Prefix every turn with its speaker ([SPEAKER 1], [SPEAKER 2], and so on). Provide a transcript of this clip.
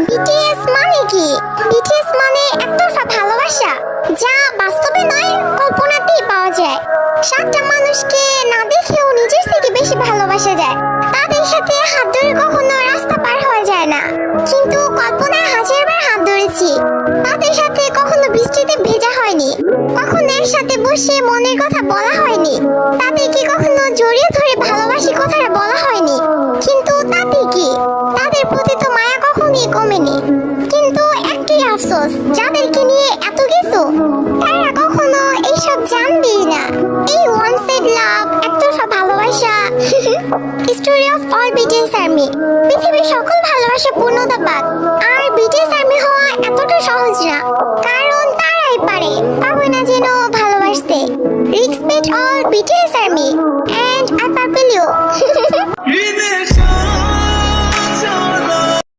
[SPEAKER 1] BTS মানে কি? BTS মানে একতরফা ভালোবাসা, যা বাস্তবে নয় কল্পনাতেই পাওয়া যায়। সাতটা মানুষকে না দেখেও নিজের থেকে বেশি ভালোবাসা যায়। তাদের সাথে হাত ধরে কখনো রাস্তা পার হওয়া যায় না, কিন্তু কল্পনায় হাজারবার হাত ধরেছি। তাদের সাথে কখনো বৃষ্টিতে ভেজা হয়নি, কখনো একসাথে বসে মনের কথা বলা হয়নি, তাদেরকে কখনো জড়িয়ে ধরে ভালোবাসি কথাটা বলা হয়নি। কিন্তু তাতে কি, তাদের প্রতি তো মায়া কখনোই কমেনি। কিন্তু একটাই আফসোস, যাদেরকে নিয়ে এত কিছু, তারা কখনো এইসব জানবেই না। এই ওয়ান সাইড লাভ, একতরফা ভালোবাসা। Story of all BTS army. পৃথিবীর সকল ভালোবাসা পূর্ণতা পাক, আর বিটিএস আর্মি হওয়া এতটা সহজ না, কারণ তারাই পারে, পাবে না যেন ভালোবাসতে। Respect all BTS